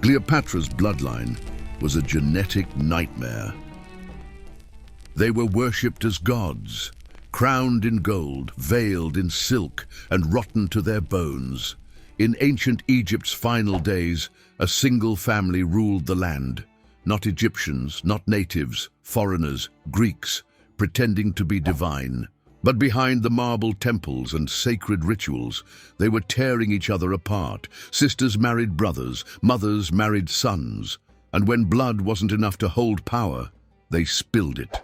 Cleopatra's bloodline was a genetic nightmare. They were worshipped as gods, crowned in gold, veiled in silk, and rotten to their bones. In ancient Egypt's final days, a single family ruled the land. Not Egyptians, not natives, foreigners, Greeks, pretending to be divine. But behind the marble temples and sacred rituals, they were tearing each other apart. Sisters married brothers, mothers married sons, and when blood wasn't enough to hold power, they spilled it.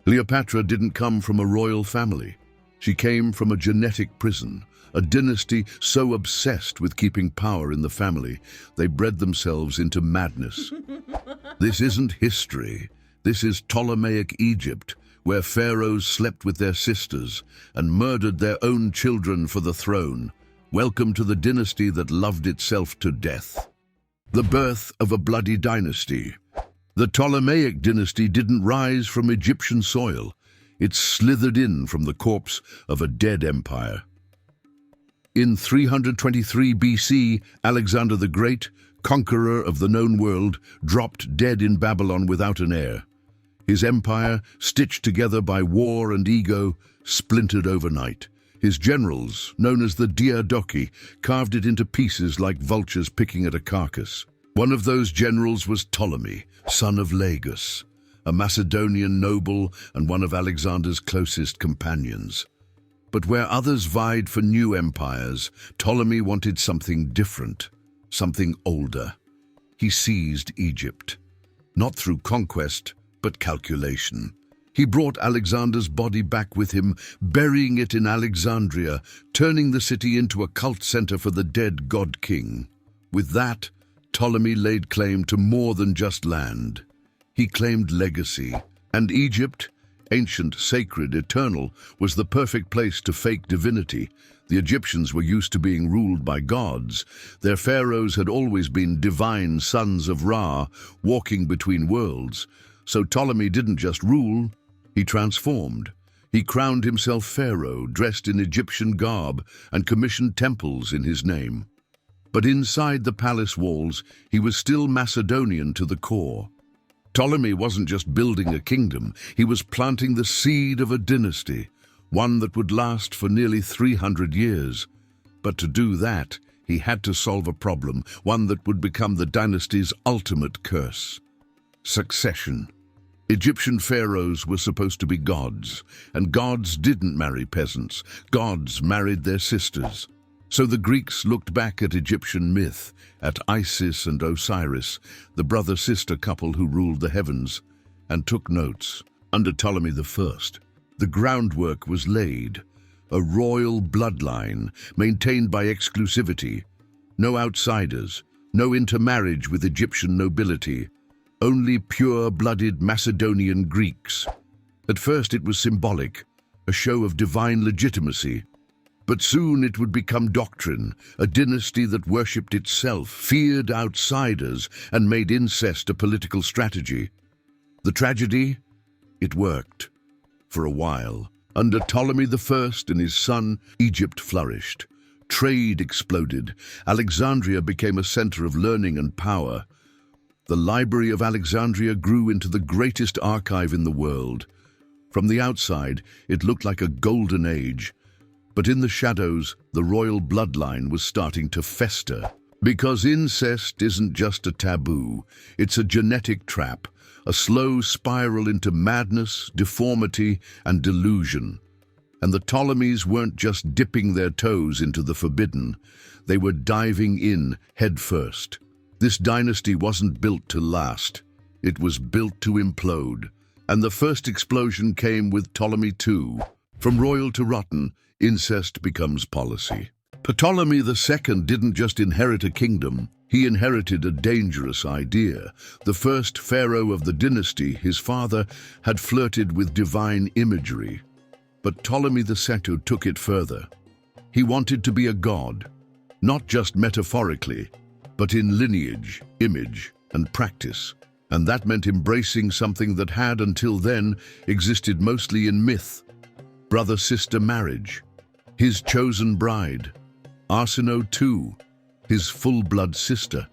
Cleopatra didn't come from a royal family. She came from a genetic prison, a dynasty so obsessed with keeping power in the family, they bred themselves into madness. This isn't history. This is Ptolemaic Egypt, where pharaohs slept with their sisters and murdered their own children for the throne. Welcome to the dynasty that loved itself to death. The birth of a bloody dynasty. The Ptolemaic dynasty didn't rise from Egyptian soil. It slithered in from the corpse of a dead empire. In 323 BC, Alexander the Great, conqueror of the known world, dropped dead in Babylon without an heir. His empire, stitched together by war and ego, splintered overnight. His generals, known as the Diadochi, carved it into pieces like vultures picking at a carcass. One of those generals was Ptolemy, son of Lagus, a Macedonian noble and one of Alexander's closest companions. But where others vied for new empires, Ptolemy wanted something different, something older. He seized Egypt, not through conquest, but calculation. He brought Alexander's body back with him, burying it in Alexandria, turning the city into a cult center for the dead god-king. With that, Ptolemy laid claim to more than just land. He claimed legacy, and Egypt, ancient, sacred, eternal, was the perfect place to fake divinity. The Egyptians were used to being ruled by gods. Their pharaohs had always been divine sons of Ra, walking between worlds. So Ptolemy didn't just rule, he transformed. He crowned himself pharaoh, dressed in Egyptian garb, and commissioned temples in his name. But inside the palace walls, he was still Macedonian to the core. Ptolemy wasn't just building a kingdom, he was planting the seed of a dynasty, one that would last for nearly 300 years. But to do that, he had to solve a problem, one that would become the dynasty's ultimate curse. Succession. Egyptian pharaohs were supposed to be gods, and gods didn't marry peasants. Gods married their sisters. So the Greeks looked back at Egyptian myth, at Isis and Osiris, the brother-sister couple who ruled the heavens, and took notes. Under Ptolemy I, the groundwork was laid, a royal bloodline maintained by exclusivity. No outsiders, no intermarriage with Egyptian nobility, only pure-blooded Macedonian Greeks. At first it was symbolic, a show of divine legitimacy. But soon it would become doctrine, a dynasty that worshipped itself, feared outsiders, and made incest a political strategy. The tragedy? It worked. For a while. Under Ptolemy I and his son, Egypt flourished. Trade exploded. Alexandria became a center of learning and power. The Library of Alexandria grew into the greatest archive in the world. From the outside, it looked like a golden age. But in the shadows, the royal bloodline was starting to fester. Because incest isn't just a taboo, it's a genetic trap, a slow spiral into madness, deformity, and delusion. And the Ptolemies weren't just dipping their toes into the forbidden, they were diving in headfirst. This dynasty wasn't built to last, it was built to implode. And the first explosion came with Ptolemy II. From royal to rotten, incest becomes policy. Ptolemy II didn't just inherit a kingdom, he inherited a dangerous idea. The first pharaoh of the dynasty, his father, had flirted with divine imagery. But Ptolemy II took it further. He wanted to be a god, not just metaphorically, but in lineage, image, and practice. And that meant embracing something that had, until then, existed mostly in myth. Brother-sister marriage. His chosen bride, Arsinoe II, his full-blood sister.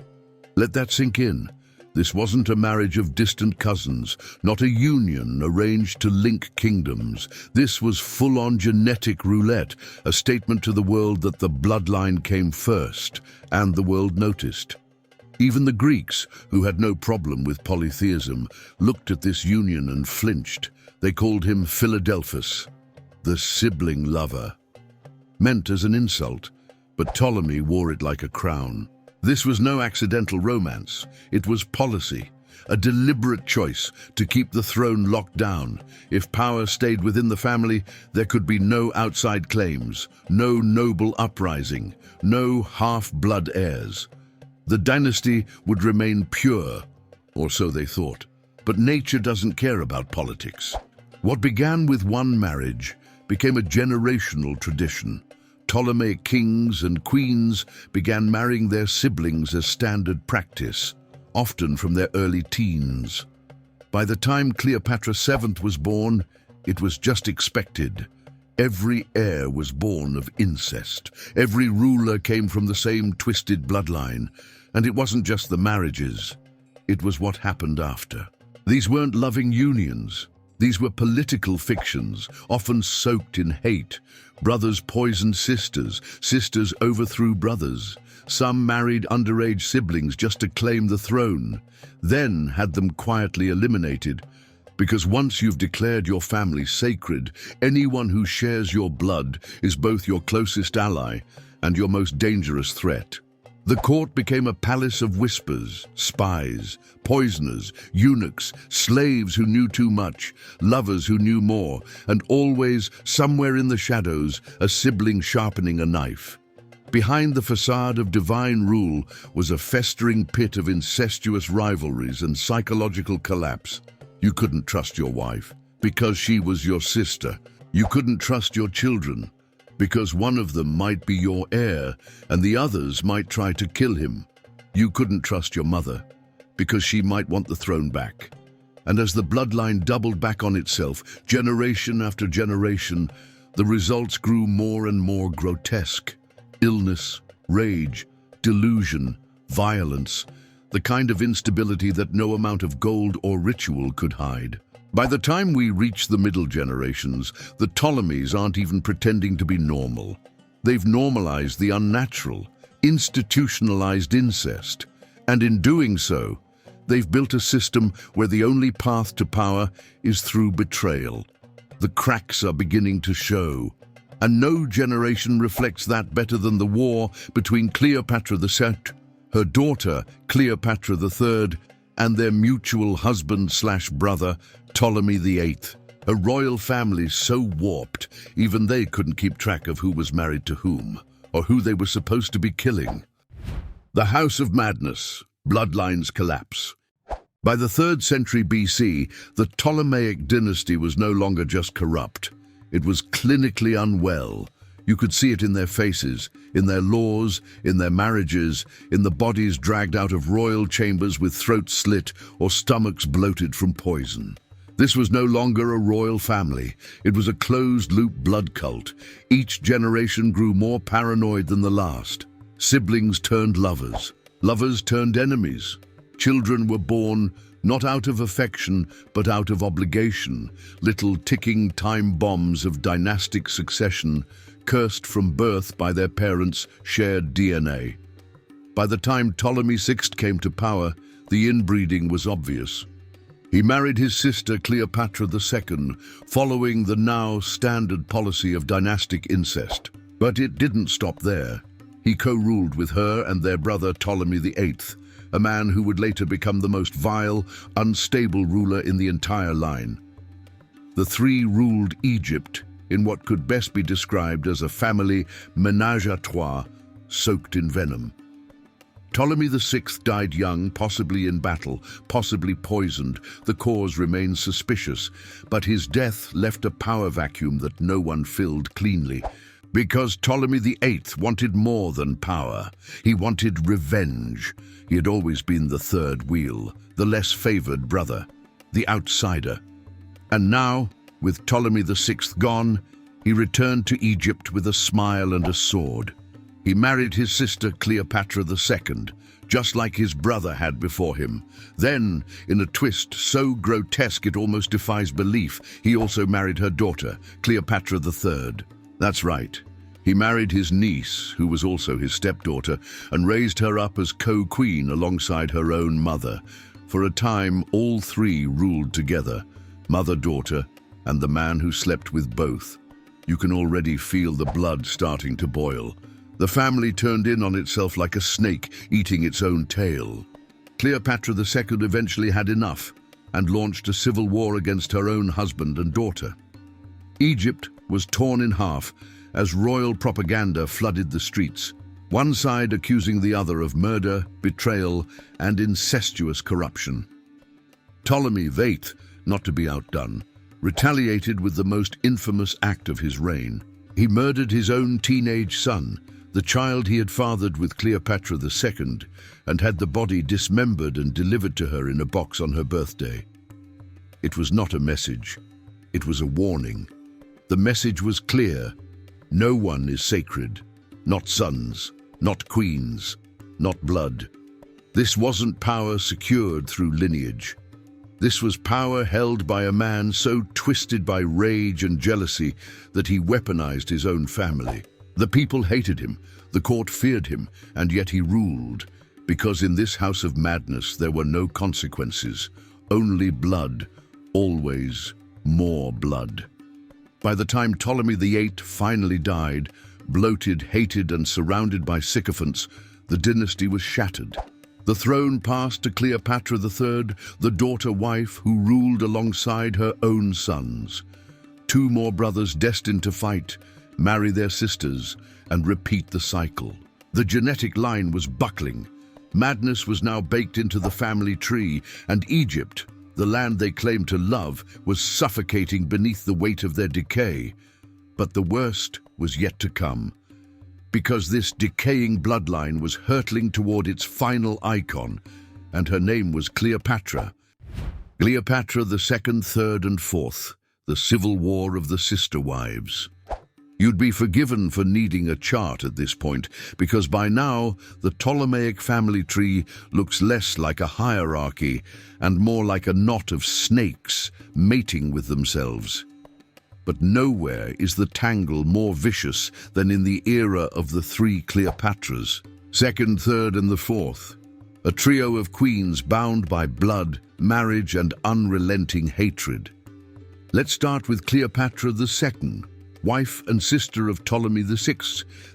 Let that sink in. This wasn't a marriage of distant cousins, not a union arranged to link kingdoms. This was full-on genetic roulette, a statement to the world that the bloodline came first, and the world noticed. Even the Greeks, who had no problem with polytheism, looked at this union and flinched. They called him Philadelphus, the sibling lover. Meant as an insult, but Ptolemy wore it like a crown. This was no accidental romance. It was policy, a deliberate choice to keep the throne locked down. If power stayed within the family, there could be no outside claims, no noble uprising, no half-blood heirs. The dynasty would remain pure, or so they thought. But nature doesn't care about politics. What began with one marriage became a generational tradition. Ptolemaic kings and queens began marrying their siblings as standard practice, often from their early teens. By the time Cleopatra IIth was born, it was just expected. Every heir was born of incest. Every ruler came from the same twisted bloodline. And it wasn't just the marriages, it was what happened after. These weren't loving unions. These were political fictions, often soaked in hate. Brothers poisoned sisters, sisters overthrew brothers. Some married underage siblings just to claim the throne, then had them quietly eliminated. Because once you've declared your family sacred, anyone who shares your blood is both your closest ally and your most dangerous threat. The court became a palace of whispers, spies, poisoners, eunuchs, slaves who knew too much, lovers who knew more, and always, somewhere in the shadows, a sibling sharpening a knife. Behind the facade of divine rule was a festering pit of incestuous rivalries and psychological collapse. You couldn't trust your wife, because she was your sister. You couldn't trust your children, because one of them might be your heir and the others might try to kill him. You couldn't trust your mother, because she might want the throne back. And as the bloodline doubled back on itself, generation after generation, the results grew more and more grotesque. Illness, rage, delusion, violence, the kind of instability that no amount of gold or ritual could hide. By the time we reach the middle generations, the Ptolemies aren't even pretending to be normal. They've normalized the unnatural, institutionalized incest. And in doing so, they've built a system where the only path to power is through betrayal. The cracks are beginning to show. And no generation reflects that better than the war between Cleopatra IIth, her daughter Cleopatra III, and their mutual husband/brother, Ptolemy VIII, a royal family so warped, even they couldn't keep track of who was married to whom, or who they were supposed to be killing. The House of Madness, bloodlines collapse. By the 3rd century BC, the Ptolemaic dynasty was no longer just corrupt. It was clinically unwell. You could see it in their faces, in their laws, in their marriages, in the bodies dragged out of royal chambers with throats slit or stomachs bloated from poison. This was no longer a royal family. It was a closed-loop blood cult. Each generation grew more paranoid than the last. Siblings turned lovers. Lovers turned enemies. Children were born not out of affection, but out of obligation, little ticking time bombs of dynastic succession, cursed from birth by their parents' shared DNA. By the time Ptolemy VI came to power, the inbreeding was obvious. He married his sister Cleopatra II, following the now standard policy of dynastic incest. But it didn't stop there. He co-ruled with her and their brother Ptolemy VIII, a man who would later become the most vile, unstable ruler in the entire line. The three ruled Egypt in what could best be described as a family ménage à trois, soaked in venom. Ptolemy VI died young, possibly in battle, possibly poisoned. The cause remains suspicious, but his death left a power vacuum that no one filled cleanly. Because Ptolemy VIII wanted more than power. He wanted revenge. He had always been the third wheel, the less favored brother, the outsider. And now, with Ptolemy VI gone, he returned to Egypt with a smile and a sword. He married his sister Cleopatra II, just like his brother had before him. Then, in a twist so grotesque it almost defies belief, he also married her daughter, Cleopatra III. That's right. He married his niece, who was also his stepdaughter, and raised her up as co-queen alongside her own mother. For a time, all three ruled together, mother-daughter and the man who slept with both. You can already feel the blood starting to boil. The family turned in on itself like a snake eating its own tail. Cleopatra II eventually had enough and launched a civil war against her own husband and daughter. Egypt was torn in half as royal propaganda flooded the streets, one side accusing the other of murder, betrayal, and incestuous corruption. Ptolemy IIth, not to be outdone, retaliated with the most infamous act of his reign. He murdered his own teenage son, the child he had fathered with Cleopatra II, and had the body dismembered and delivered to her in a box on her birthday. It was not a message. It was a warning. The message was clear. No one is sacred. Not sons, not queens, not blood. This wasn't power secured through lineage. This was power held by a man so twisted by rage and jealousy that he weaponized his own family. The people hated him, the court feared him, and yet he ruled, because in this house of madness there were no consequences, only blood, always more blood. By the time Ptolemy VIII finally died, bloated, hated, and surrounded by sycophants, the dynasty was shattered. The throne passed to Cleopatra III, the daughter-wife who ruled alongside her own sons. Two more brothers destined to fight, marry their sisters, and repeat the cycle. The genetic line was buckling. Madness was now baked into the family tree, and Egypt, the land they claimed to love, was suffocating beneath the weight of their decay. But the worst was yet to come, because this decaying bloodline was hurtling toward its final icon, and her name was Cleopatra. Cleopatra II, III, and IV, the civil war of the sister wives. You'd be forgiven for needing a chart at this point, because by now the Ptolemaic family tree looks less like a hierarchy and more like a knot of snakes mating with themselves. But nowhere is the tangle more vicious than in the era of the three Cleopatras, second, third, and the fourth, a trio of queens bound by blood, marriage, and unrelenting hatred. Let's start with Cleopatra II, wife and sister of Ptolemy VI,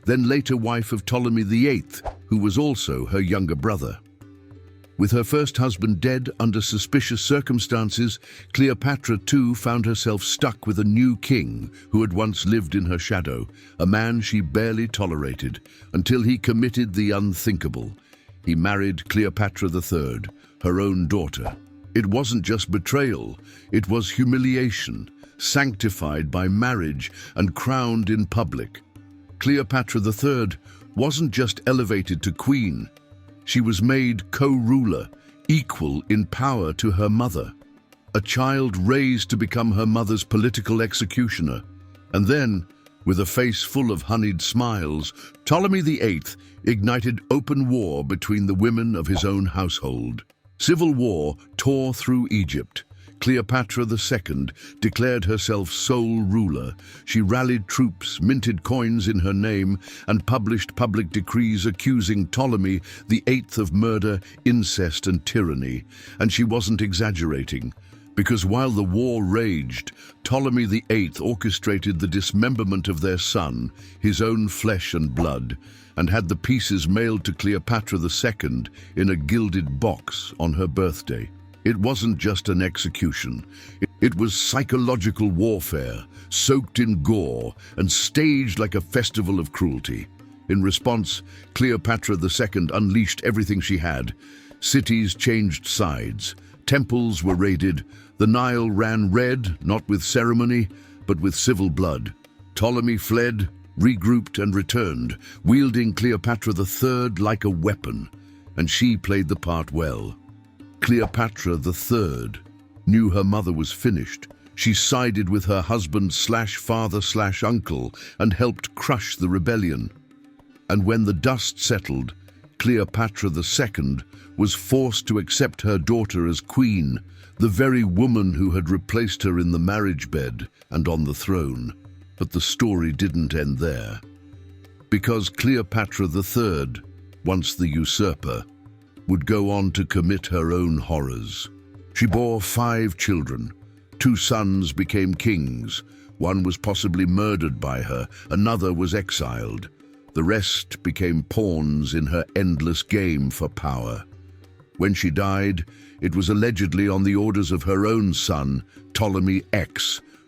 then later wife of Ptolemy VIII, who was also her younger brother. With her first husband dead under suspicious circumstances, Cleopatra too found herself stuck with a new king who had once lived in her shadow, a man she barely tolerated, until he committed the unthinkable. He married Cleopatra III, her own daughter. It wasn't just betrayal, it was humiliation, sanctified by marriage and crowned in public. Cleopatra III wasn't just elevated to queen, she was made co-ruler, equal in power to her mother, a child raised to become her mother's political executioner. And then, with a face full of honeyed smiles, Ptolemy VIII ignited open war between the women of his own household. Civil war tore through Egypt. Cleopatra II declared herself sole ruler. She rallied troops, minted coins in her name, and published public decrees accusing Ptolemy VIII of murder, incest, and tyranny. And she wasn't exaggerating, because while the war raged, Ptolemy VIII orchestrated the dismemberment of their son, his own flesh and blood, and had the pieces mailed to Cleopatra II in a gilded box on her birthday. It wasn't just an execution. It was psychological warfare, soaked in gore and staged like a festival of cruelty. In response, Cleopatra II unleashed everything she had. Cities changed sides. Temples were raided. The Nile ran red, not with ceremony, but with civil blood. Ptolemy fled, regrouped, and returned, wielding Cleopatra III like a weapon, and she played the part well. Cleopatra III knew her mother was finished. She sided with her husband/father/uncle and helped crush the rebellion. And when the dust settled, Cleopatra II was forced to accept her daughter as queen, the very woman who had replaced her in the marriage bed and on the throne. But the story didn't end there. Because Cleopatra III, once the usurper, would go on to commit her own horrors. She bore 5 children. 2 sons became kings. One was possibly murdered by her, another was exiled. The rest became pawns in her endless game for power. When she died, it was allegedly on the orders of her own son, Ptolemaic,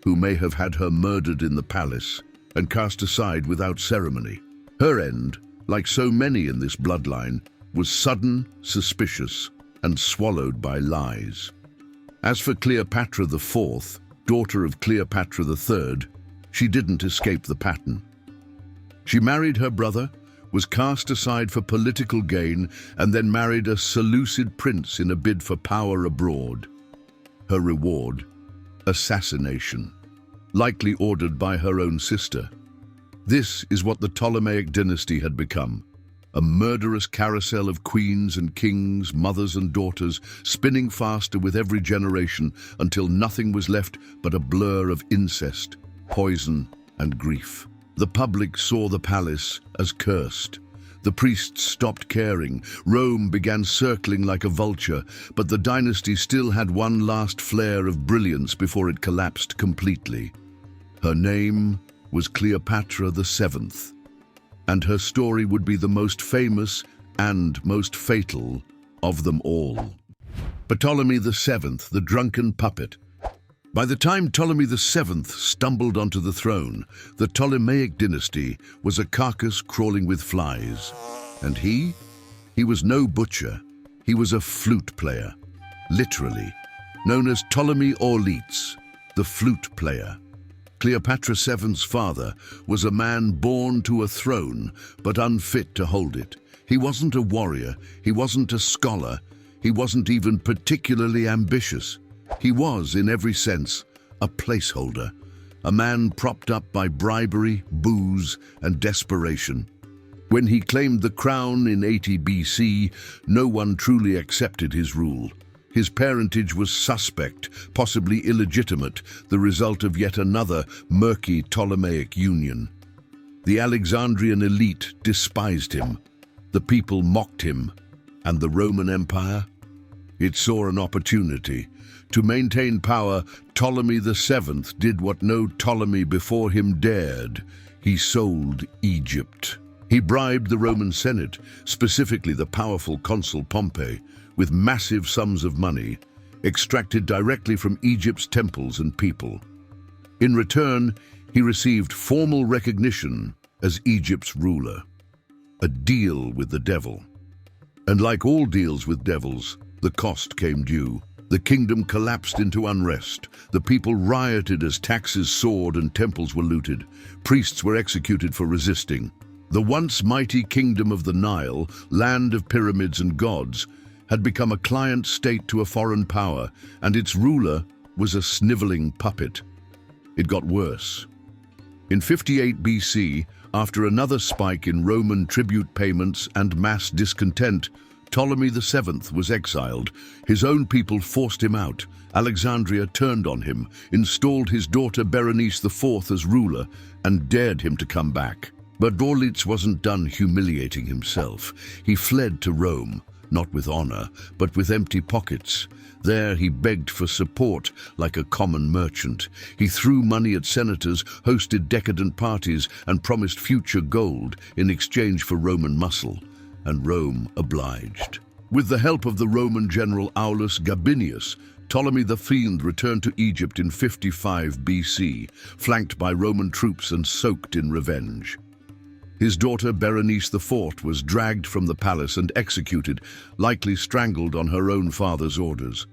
who may have had her murdered in the palace and cast aside without ceremony. Her end, like so many in this bloodline, was sudden, suspicious, and swallowed by lies. As for Cleopatra IV, daughter of Cleopatra III, she didn't escape the pattern. She married her brother, was cast aside for political gain, and then married a Seleucid prince in a bid for power abroad. Her reward? Assassination, likely ordered by her own sister. This is what the Ptolemaic dynasty had become, a murderous carousel of queens and kings, mothers and daughters, spinning faster with every generation until nothing was left but a blur of incest, poison, and grief. The public saw the palace as cursed. The priests stopped caring. Rome began circling like a vulture, but the dynasty still had one last flare of brilliance before it collapsed completely. Her name was Cleopatra VII, and her story would be the most famous and most fatal of them all. Ptolemy VII, the drunken puppet. By the time Ptolemy VII stumbled onto the throne, the Ptolemaic dynasty was a carcass crawling with flies. And he was no butcher. He was a flute player, literally, known as Ptolemy Auletes, the flute player. Cleopatra VII's father was a man born to a throne, but unfit to hold it. He wasn't a warrior, he wasn't a scholar, he wasn't even particularly ambitious. He was, in every sense, a placeholder, a man propped up by bribery, booze, and desperation. When he claimed the crown in 80 BC, no one truly accepted his rule. His parentage was suspect, possibly illegitimate, the result of yet another murky Ptolemaic union. The Alexandrian elite despised him, the people mocked him, and the Roman Empire? It saw an opportunity. To maintain power, Ptolemy VII did what no Ptolemy before him dared. He sold Egypt. He bribed the Roman Senate, specifically the powerful consul Pompey, with massive sums of money, extracted directly from Egypt's temples and people. In return, he received formal recognition as Egypt's ruler. A deal with the devil. And like all deals with devils, the cost came due. The kingdom collapsed into unrest. The people rioted as taxes soared and temples were looted. Priests were executed for resisting. The once mighty kingdom of the Nile, land of pyramids and gods, had become a client state to a foreign power, and its ruler was a sniveling puppet. It got worse. In 58 BC, after another spike in Roman tribute payments and mass discontent, Ptolemy VII was exiled. His own people forced him out. Alexandria turned on him, installed his daughter Berenice IV as ruler, and dared him to come back. But Auletes wasn't done humiliating himself. He fled to Rome, not with honor, but with empty pockets. There he begged for support like a common merchant. He threw money at senators, hosted decadent parties, and promised future gold in exchange for Roman muscle. And Rome obliged. With the help of the Roman general Aulus Gabinius, Ptolemy the Fiend returned to Egypt in 55 BC, flanked by Roman troops and soaked in revenge. His daughter Berenice IV was dragged from the palace and executed, likely strangled on her own father's orders.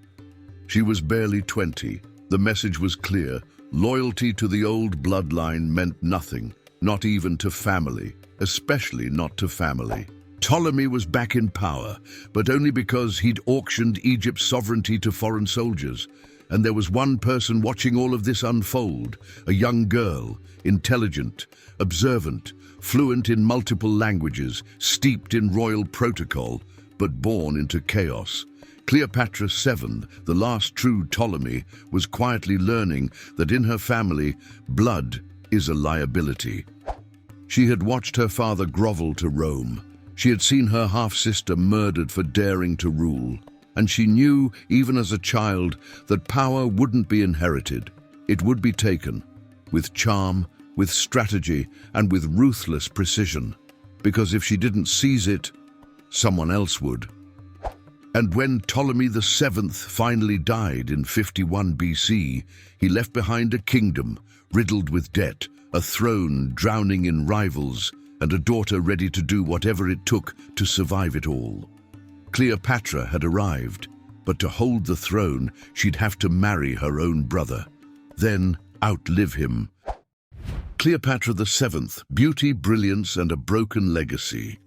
She was barely 20. The message was clear. Loyalty to the old bloodline meant nothing, not even to family, especially not to family. Ptolemy was back in power, but only because he'd auctioned Egypt's sovereignty to foreign soldiers. And there was one person watching all of this unfold, a young girl, intelligent, observant, fluent in multiple languages, steeped in royal protocol, but born into chaos. Cleopatra IIth, the last true Ptolemy, was quietly learning that in her family, blood is a liability. She had watched her father grovel to Rome. She had seen her half-sister murdered for daring to rule. And she knew, even as a child, that power wouldn't be inherited. It would be taken, with charm, with strategy, and with ruthless precision. Because if she didn't seize it, someone else would. And when Ptolemy VII finally died in 51 BC, he left behind a kingdom riddled with debt, a throne drowning in rivals, and a daughter ready to do whatever it took to survive it all. Cleopatra had arrived, but to hold the throne, she'd have to marry her own brother, then outlive him. Cleopatra VII, beauty, brilliance, and a broken legacy.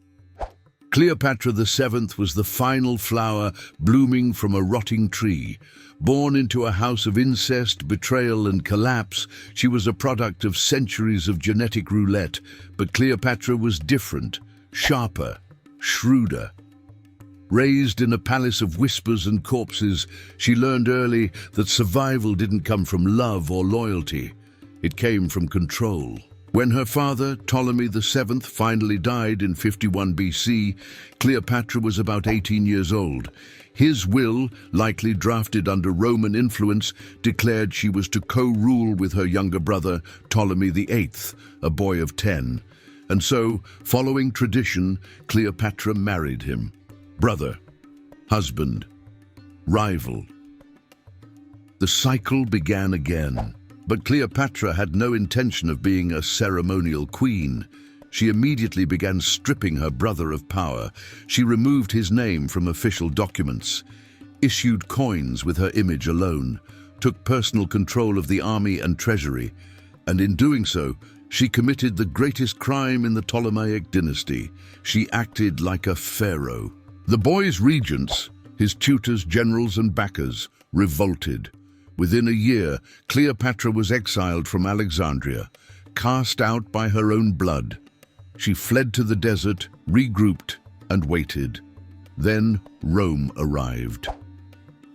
Cleopatra VII was the final flower blooming from a rotting tree. Born into a house of incest, betrayal, and collapse, she was a product of centuries of genetic roulette, but Cleopatra was different, sharper, shrewder. Raised in a palace of whispers and corpses, she learned early that survival didn't come from love or loyalty. It came from control. When her father, Ptolemy VII, finally died in 51 BC, Cleopatra was about 18 years old. His will, likely drafted under Roman influence, declared she was to co-rule with her younger brother, Ptolemy VIII, a boy of 10. And so, following tradition, Cleopatra married him. Brother, husband, rival. The cycle began again, but Cleopatra had no intention of being a ceremonial queen. She immediately began stripping her brother of power. She removed his name from official documents, issued coins with her image alone, took personal control of the army and treasury, and in doing so, she committed the greatest crime in the Ptolemaic dynasty. She acted like a pharaoh. The boy's regents, his tutors, generals, and backers, revolted. Within a year, Cleopatra was exiled from Alexandria, cast out by her own blood. She fled to the desert, regrouped, and waited. Then Rome arrived.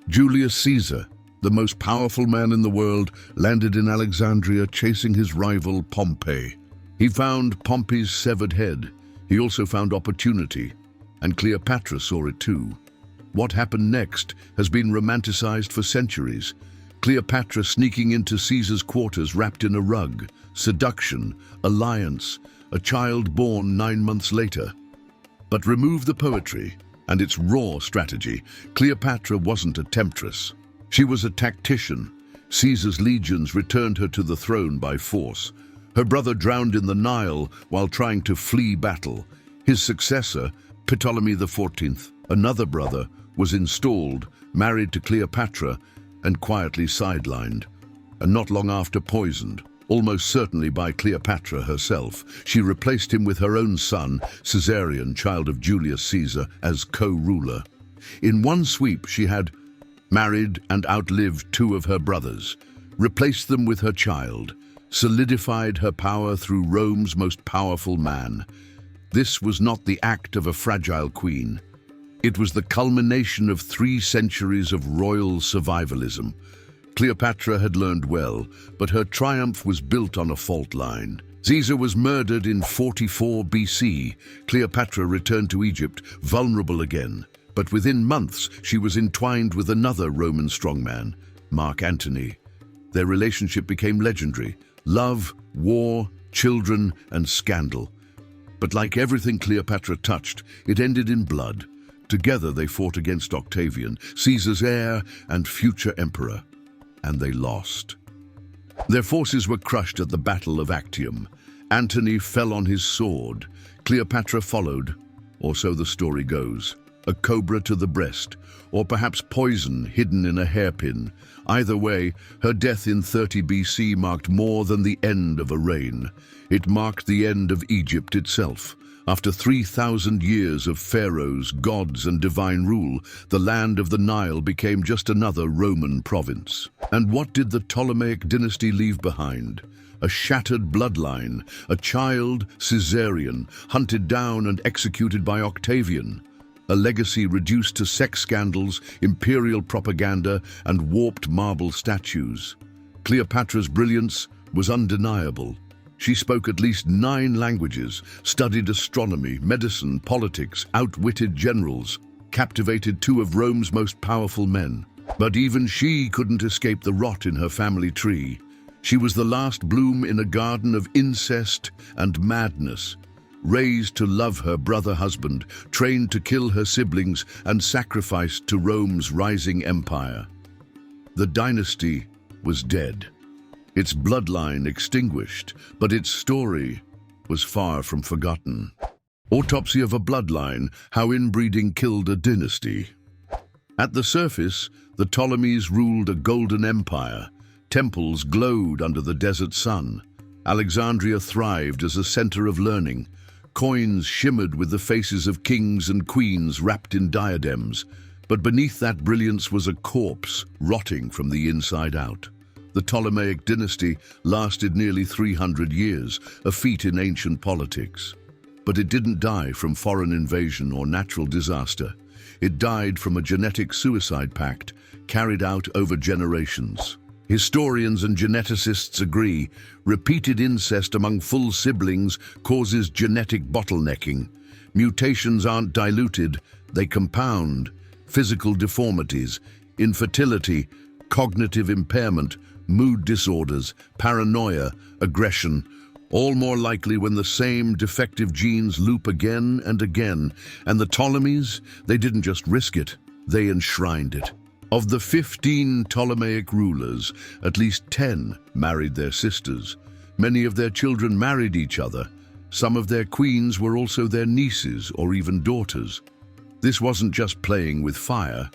Julius Caesar, the most powerful man in the world, landed in Alexandria chasing his rival Pompey. He found Pompey's severed head. He also found opportunity. And Cleopatra saw it too. What happened next has been romanticized for centuries. Cleopatra sneaking into Caesar's quarters wrapped in a rug, seduction, alliance, a child born 9 months later. But remove the poetry and its raw strategy. Cleopatra wasn't a temptress. She was a tactician. Caesar's legions returned her to the throne by force. Her brother drowned in the Nile while trying to flee battle. His successor, Ptolemy XIV, another brother, was installed, married to Cleopatra, and quietly sidelined, and not long after poisoned, almost certainly by Cleopatra herself. She replaced him with her own son, Caesarion, child of Julius Caesar, as co-ruler. In one sweep, she had married and outlived 2 of her brothers, replaced them with her child, solidified her power through Rome's most powerful man. This was not the act of a fragile queen. It was the culmination of 3 centuries of royal survivalism. Cleopatra had learned well, but her triumph was built on a fault line. Caesar was murdered in 44 BC. Cleopatra returned to Egypt, vulnerable again. But within months, she was entwined with another Roman strongman, Mark Antony. Their relationship became legendary. Love, war, children, and scandal. But like everything Cleopatra touched, it ended in blood. Together they fought against Octavian, Caesar's heir and future emperor, and they lost. Their forces were crushed at the Battle of Actium. Antony fell on his sword. Cleopatra followed, or so the story goes. A cobra to the breast, or perhaps poison hidden in a hairpin. Either way, her death in 30 BC marked more than the end of a reign. It marked the end of Egypt itself, After 3,000 years of pharaohs, gods, and divine rule, the land of the Nile became just another Roman province. And what did the Ptolemaic dynasty leave behind? A shattered bloodline, a child, Caesarion, hunted down and executed by Octavian. A legacy reduced to sex scandals, imperial propaganda, and warped marble statues. Cleopatra's brilliance was undeniable. She spoke at least 9 languages, studied astronomy, medicine, politics, outwitted generals, captivated 2 of Rome's most powerful men. But even she couldn't escape the rot in her family tree. She was the last bloom in a garden of incest and madness, raised to love her brother-husband, trained to kill her siblings, and sacrificed to Rome's rising empire. The dynasty was dead. Its bloodline extinguished, but its story was far from forgotten. Autopsy of a bloodline, how inbreeding killed a dynasty. At the surface, the Ptolemies ruled a golden empire. Temples glowed under the desert sun. Alexandria thrived as a center of learning. Coins shimmered with the faces of kings and queens wrapped in diadems. But beneath that brilliance was a corpse, rotting from the inside out. The Ptolemaic dynasty lasted nearly 300 years, a feat in ancient politics. But it didn't die from foreign invasion or natural disaster. It died from a genetic suicide pact carried out over generations. Historians and geneticists agree, repeated incest among full siblings causes genetic bottlenecking. Mutations aren't diluted, they compound. Physical deformities, infertility, cognitive impairment, mood disorders, paranoia, aggression, all more likely when the same defective genes loop again and again. And the Ptolemies, they didn't just risk it, they enshrined it. Of the 15 Ptolemaic rulers, at least 10 married their sisters. Many of their children married each other. Some of their queens were also their nieces or even daughters. This wasn't just playing with fire.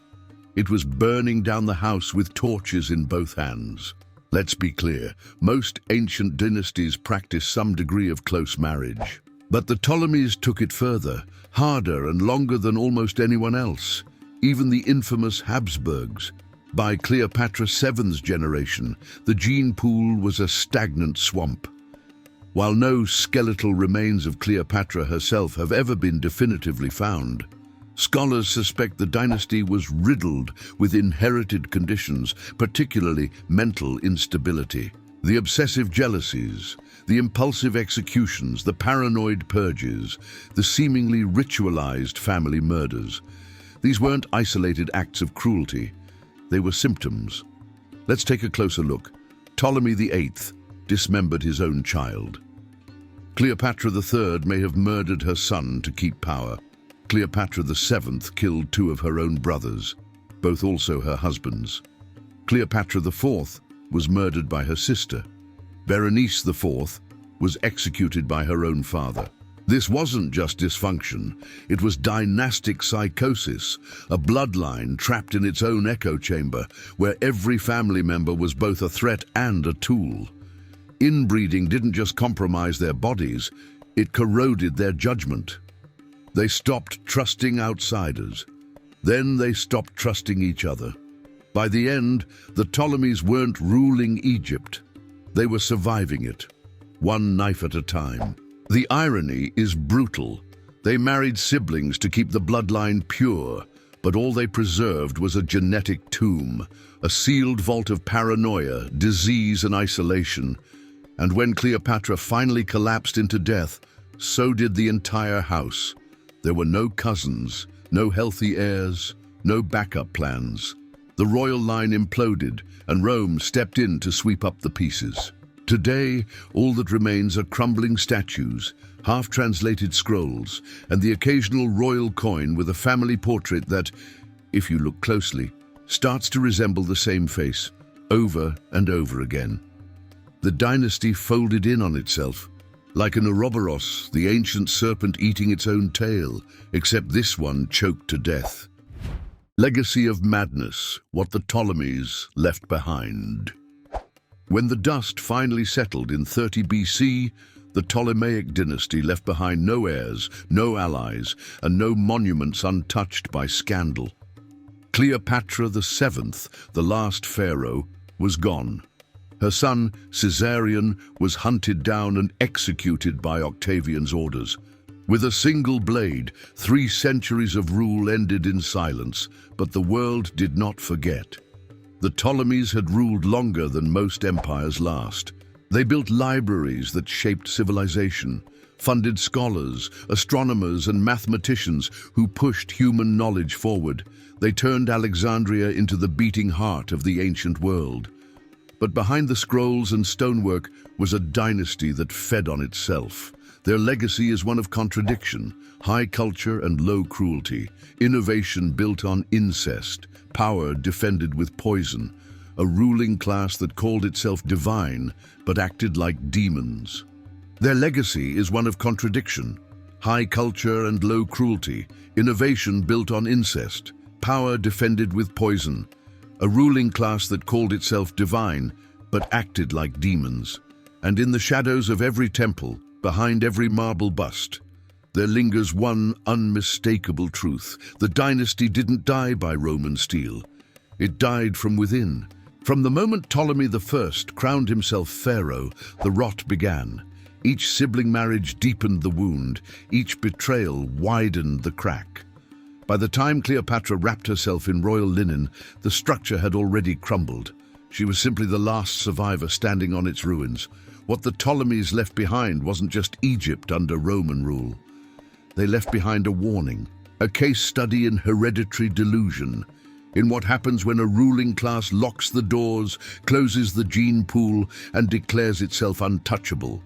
It was burning down the house with torches in both hands. Let's be clear, most ancient dynasties practiced some degree of close marriage. But the Ptolemies took it further, harder and longer than almost anyone else. Even the infamous Habsburgs. By Cleopatra II's generation, the gene pool was a stagnant swamp. While no skeletal remains of Cleopatra herself have ever been definitively found, scholars suspect the dynasty was riddled with inherited conditions, particularly mental instability. The obsessive jealousies, the impulsive executions, the paranoid purges, the seemingly ritualized family murders. These weren't isolated acts of cruelty, they were symptoms. Let's take a closer look. Ptolemy VIII dismembered his own child. Cleopatra III may have murdered her son to keep power. Cleopatra VII killed 2 of her own brothers, both also her husbands. Cleopatra IV was murdered by her sister. Berenice IV was executed by her own father. This wasn't just dysfunction, it was dynastic psychosis, a bloodline trapped in its own echo chamber, where every family member was both a threat and a tool. Inbreeding didn't just compromise their bodies, it corroded their judgment. They stopped trusting outsiders. Then they stopped trusting each other. By the end, the Ptolemies weren't ruling Egypt. They were surviving it, one knife at a time. The irony is brutal. They married siblings to keep the bloodline pure, but all they preserved was a genetic tomb, a sealed vault of paranoia, disease, and isolation. And when Cleopatra finally collapsed into death, so did the entire house. There were no cousins, no healthy heirs, no backup plans. The royal line imploded, and Rome stepped in to sweep up the pieces. Today, all that remains are crumbling statues, half-translated scrolls, and the occasional royal coin with a family portrait that, if you look closely, starts to resemble the same face, over and over again. The dynasty folded in on itself, like an Ouroboros, the ancient serpent eating its own tail, except this one choked to death. Legacy of madness, what the Ptolemies left behind. When the dust finally settled in 30 BC, The Ptolemaic dynasty left behind no heirs, no allies, and no monuments untouched by scandal. Cleopatra IIth, the last pharaoh, was gone. Her son, Caesarion, was hunted down and executed by Octavian's orders. With a single blade, 3 centuries of rule ended in silence, but the world did not forget. The Ptolemies had ruled longer than most empires last. They built libraries that shaped civilization, funded scholars, astronomers, and mathematicians who pushed human knowledge forward. They turned Alexandria into the beating heart of the ancient world. But behind the scrolls and stonework was a dynasty that fed on itself. Their legacy is one of contradiction, high culture and low cruelty, innovation built on incest, power defended with poison, a ruling class that called itself divine but acted like demons. Their legacy is one of contradiction, high culture and low cruelty, innovation built on incest, power defended with poison, a ruling class that called itself divine but acted like demons. And in the shadows of every temple, behind every marble bust, there lingers one unmistakable truth. The dynasty didn't die by Roman steel. It died from within. From the moment Ptolemy I crowned himself pharaoh, the rot began. Each sibling marriage deepened the wound. Each betrayal widened the crack. By the time Cleopatra wrapped herself in royal linen, the structure had already crumbled. She was simply the last survivor standing on its ruins. What the Ptolemies left behind wasn't just Egypt under Roman rule. They left behind a warning, a case study in hereditary delusion, in what happens when a ruling class locks the doors, closes the gene pool, and declares itself untouchable.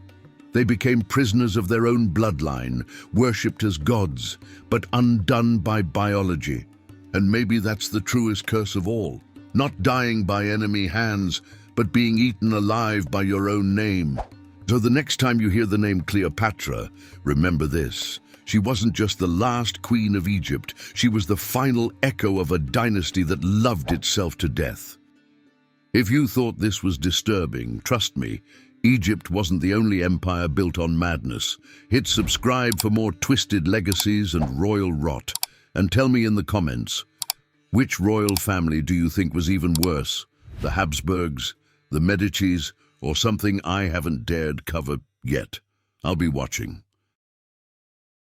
They became prisoners of their own bloodline, worshipped as gods, but undone by biology. And maybe that's the truest curse of all. Not dying by enemy hands, but being eaten alive by your own name. So the next time you hear the name Cleopatra, remember this. She wasn't just the last queen of Egypt. She was the final echo of a dynasty that loved itself to death. If you thought this was disturbing, trust me, Egypt wasn't the only empire built on madness. Hit subscribe for more twisted legacies and royal rot. And tell me in the comments, which royal family do you think was even worse? The Habsburgs, the Medicis, or something I haven't dared cover yet? I'll be watching.